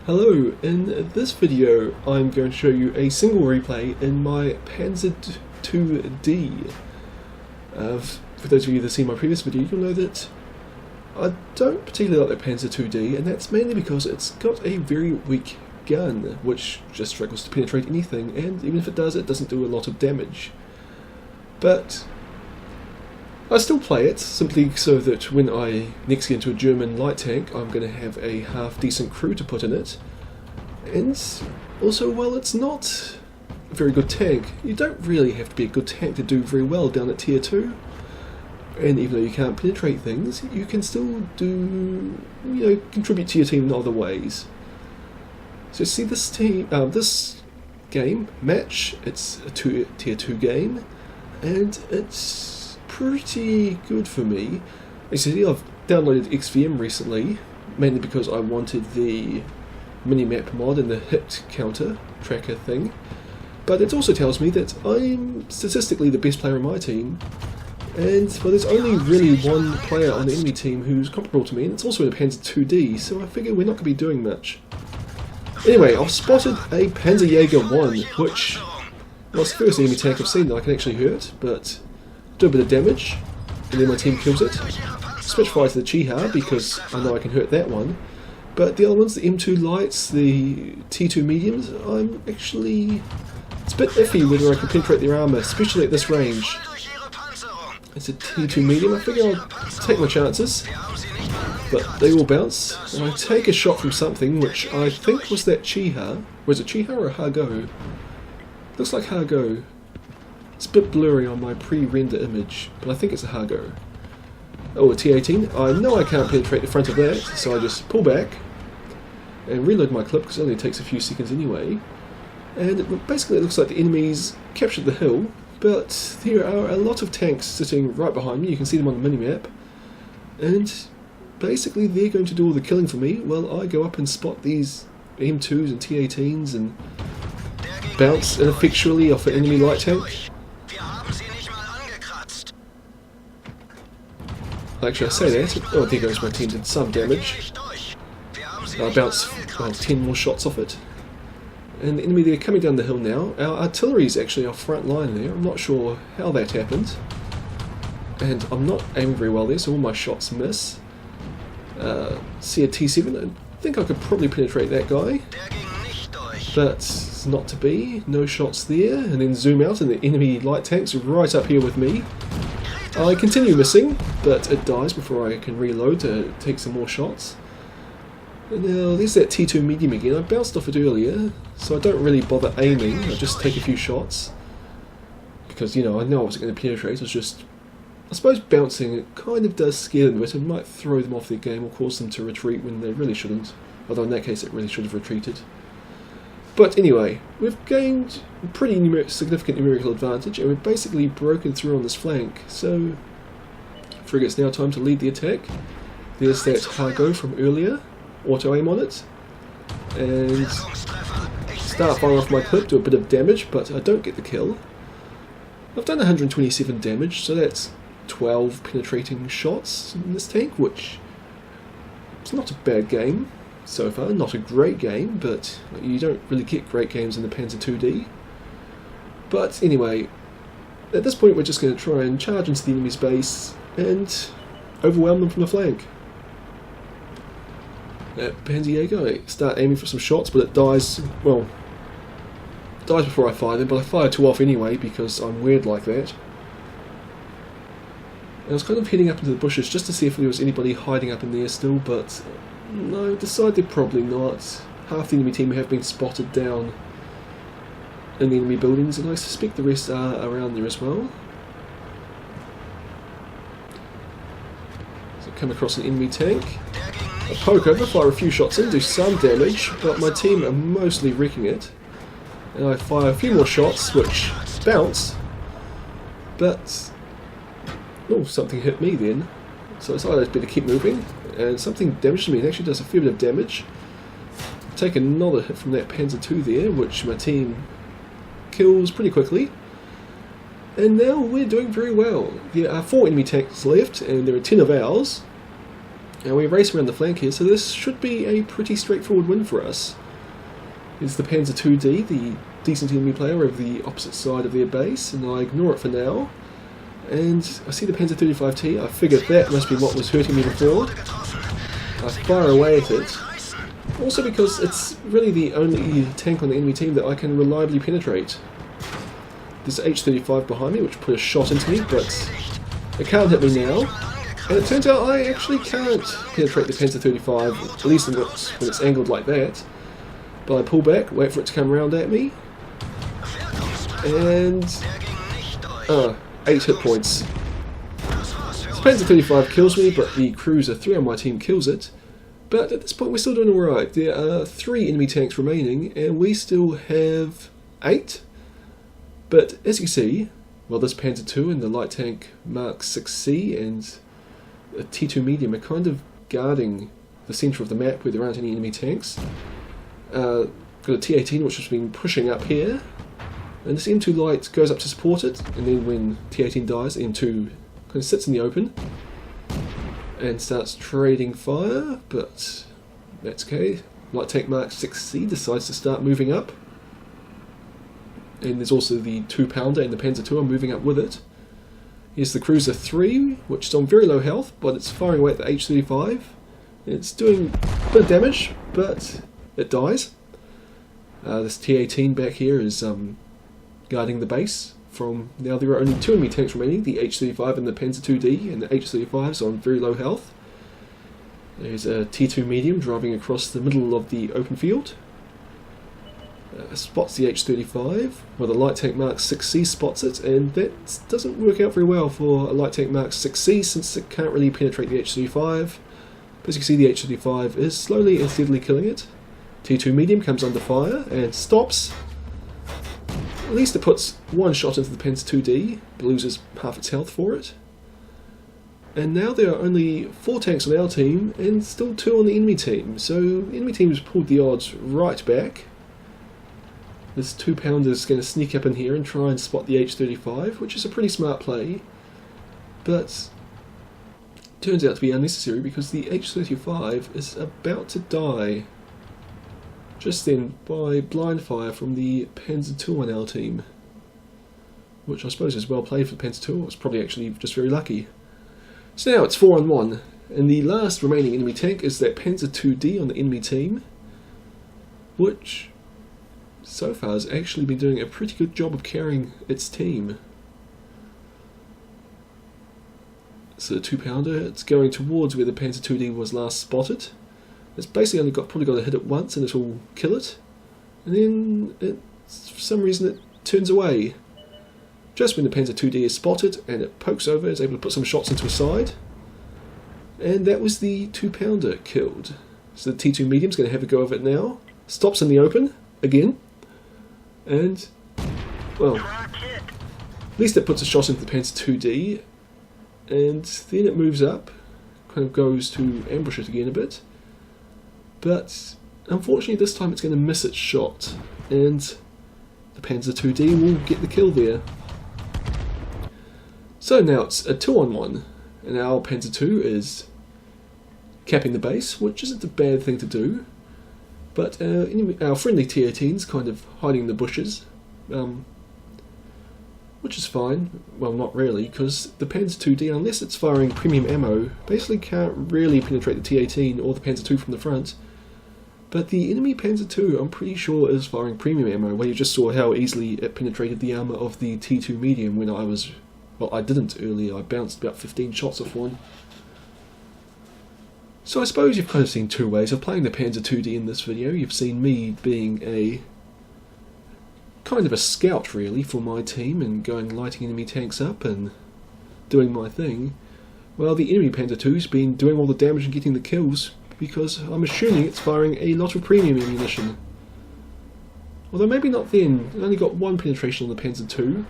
Hello, in this video I'm going to show you a single replay in my Panzer II D. For those of you that have seen my previous video, you'll know that I don't particularly like the Panzer II D, and that's mainly because it's got a very weak gun, which just struggles to penetrate anything, and even if it does, it doesn't do a lot of damage. But I still play it, simply so that when I next get into a German light tank, I'm going to have a half-decent crew to put in it. And also, while it's not a very good tank, you don't really have to be a good tank to do very well down at Tier 2. And even though you can't penetrate things, you can still do, contribute to your team in other ways. So see this match, it's a Tier 2 game, and it's pretty good for me. As you see, I've downloaded XVM recently, mainly because I wanted the minimap mod and the hit counter tracker thing, but it also tells me that I'm statistically the best player on my team, and there's only really one player on the enemy team who's comparable to me, and it's also in a Panzer II D, so I figure we're not going to be doing much. Anyway, I've spotted a Panzerjäger 1, which was the first enemy tank I've seen that I can actually hurt, but do a bit of damage, and then my team kills it. Switch fire to the Chiha because I know I can hurt that one, but the other ones, the M2 lights, the T2 mediums, it's a bit iffy whether I can penetrate their armour, especially at this range. It's a T2 medium, I figure I'll take my chances, but they all bounce, and I take a shot from something which I think was that Chiha. Was it Chiha or a Hargo? Looks like Hargo. It's a bit blurry on my pre-render image, but I think it's a Hargo. Oh, a T-18. I know I can't penetrate the front of that, so I just pull back and reload my clip, because it only takes a few seconds anyway. And basically it looks like the enemies captured the hill, but there are a lot of tanks sitting right behind me. You can see them on the minimap. And basically they're going to do all the killing for me, while I go up and spot these M2s and T-18s and bounce ineffectually off an enemy light tank. Actually, I say that. Oh, there goes my team, did some damage. I bounced 10 more shots off it. And the enemy, they're coming down the hill now. Our artillery is actually our front line there. I'm not sure how that happened. And I'm not aiming very well there, so all my shots miss. See a T7, I think I could probably penetrate that guy. But it's not to be. No shots there. And then zoom out, and the enemy light tank's right up here with me. I continue missing, but it dies before I can reload to take some more shots. And now there's that T2 medium again. I bounced off it earlier, so I don't really bother aiming. I just take a few shots. Because, I know I wasn't going to penetrate. It's just, I suppose bouncing, it kind of does scare them a bit. It might throw them off their game or cause them to retreat when they really shouldn't. Although in that case it really should have retreated. But anyway, we've gained a pretty significant numerical advantage, and we've basically broken through on this flank, so I figure it's now time to lead the attack. There's that Hargo from earlier, auto aim on it, and start firing off my clip, do a bit of damage, but I don't get the kill. I've done 127 damage, so that's 12 penetrating shots in this tank, which is not a bad game. So far, not a great game, but you don't really get great games in the Panzer II D. But anyway, at this point we're just going to try and charge into the enemy's base and overwhelm them from the flank. Panzerjäger, I start aiming for some shots, but it dies, dies before I fire them, but I fire too off anyway because I'm weird like that. And I was kind of heading up into the bushes just to see if there was anybody hiding up in there still, but no, decided probably not. Half the enemy team have been spotted down in the enemy buildings, and I suspect the rest are around there as well. So I come across an enemy tank. I poke over, fire a few shots in, do some damage, but my team are mostly wrecking it. And I fire a few more shots, which bounce, but oh, something hit me then. So I decided I'd better keep moving, and something damaged me. It actually does a fair bit of damage. Take another hit from that Panzer II there, which my team kills pretty quickly. And now we're doing very well. There are 4 enemy tanks left, and there are 10 of ours. Now we race around the flank here, so this should be a pretty straightforward win for us. Here's the Panzer II D, the decent enemy player over the opposite side of their base, and I ignore it for now. And I see the Panzer 35T, I figured that must be what was hurting me before. I fire away at it, also because it's really the only tank on the enemy team that I can reliably penetrate. There's an H-35 behind me which put a shot into me, but it can't hit me now. And it turns out I actually can't penetrate the Panzer 35, at least when it's angled like that. But I pull back, wait for it to come around at me, and 8 hit points. The Panzer 35 kills me, but the Cruiser 3 on my team kills it. But at this point we're still doing alright. There are 3 enemy tanks remaining, and we still have 8. But as you see, well, this Panzer II and the light tank Mark 6C and a T2 medium are kind of guarding the centre of the map where there aren't any enemy tanks. Got a T18 which has been pushing up here, and this M2 light goes up to support it, and then when T18 dies, M2 kind of sits in the open and starts trading fire, but that's okay. Light tank Mark 6C decides to start moving up, and there's also the 2-pounder and the Panzer II are moving up with it. Here's the Cruiser 3, which is on very low health, but it's firing away at the H-35. It's doing a bit of damage, but it dies. This T-18 back here is guarding the base. Now there are only 2 enemy tanks remaining, the H-35 and the Panzer II D, and the H-35 is on very low health. There's a T2 medium driving across the middle of the open field. Spots the H-35, well, the light tank Mark 6C spots it, and that doesn't work out very well for a light tank Mark 6C since it can't really penetrate the H-35. But as you can see, the H-35 is slowly and steadily killing it. T2 medium comes under fire and stops. At least it puts 1 shot into the Panzer II D, but loses half its health for it. And now there are only 4 tanks on our team and still 2 on the enemy team, so the enemy team has pulled the odds right back. This 2-pounder is going to sneak up in here and try and spot the H-35, which is a pretty smart play, but turns out to be unnecessary because the H-35 is about to die just then by blind fire from the Panzer II on our team, which I suppose is well played for the Panzer II. It's probably actually just very lucky. So now it's 4-on-1, and the last remaining enemy tank is that Panzer II D on the enemy team, which so far has actually been doing a pretty good job of carrying its team. So the 2-pounder, it's going towards where the Panzer II D was last spotted. It's basically only probably got to hit it once and it will kill it. And then for some reason it turns away. Just when the Panzer II D is spotted and it pokes over, it's able to put some shots into a side. And that was the 2-pounder killed. So the T2 medium's going to have a go of it now. Stops in the open again. And, well, at least it puts a shot into the Panzer II D, and then it moves up, kind of goes to ambush it again a bit, but unfortunately this time it's going to miss its shot, and the Panzer II D will get the kill there. So now it's a 2-on-1, and our Panzer II is capping the base, which isn't a bad thing to do. But our friendly T-18's kind of hiding in the bushes, which is fine. Well, not really, because the Panzer II D, unless it's firing premium ammo, basically can't really penetrate the T-18 or the Panzer II from the front. But the enemy Panzer II, I'm pretty sure, is firing premium ammo. Well, you just saw how easily it penetrated the armour of the T2 medium when I was... Well, I didn't earlier. I bounced about 15 shots off one. So I suppose you've kind of seen 2 ways of playing the Panzer II D in this video. You've seen me being a kind of a scout really for my team and going lighting enemy tanks up and doing my thing, while the enemy Panzer II's been doing all the damage and getting the kills because I'm assuming it's firing a lot of premium ammunition. Although maybe not then, it only got 1 penetration on the Panzer II.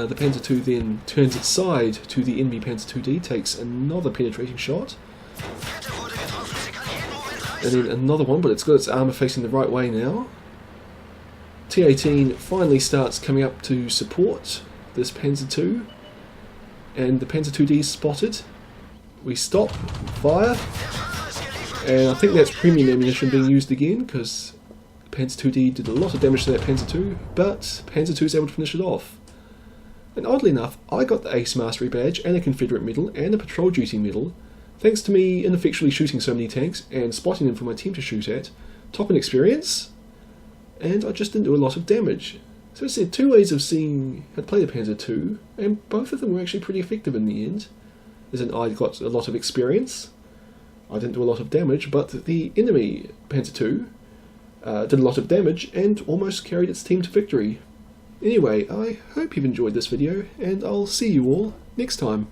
The Panzer II then turns its side to the enemy Panzer II D, takes another penetrating shot. And then another one, but it's got its armour facing the right way now. T-18 finally starts coming up to support this Panzer II, and the Panzer II D is spotted. we stop fire, and I think that's premium ammunition being used again, because Panzer II D did a lot of damage to that Panzer II, but Panzer II is able to finish it off. And oddly enough, I got the Ace Mastery badge and a Confederate medal and a Patrol Duty medal, thanks to me ineffectually shooting so many tanks and spotting them for my team to shoot at, top in experience, and I just didn't do a lot of damage. So it's two ways of seeing how to play the Panzer II, and both of them were actually pretty effective in the end. As in, I got a lot of experience, I didn't do a lot of damage, but the enemy Panzer II did a lot of damage and almost carried its team to victory. Anyway, I hope you've enjoyed this video, and I'll see you all next time.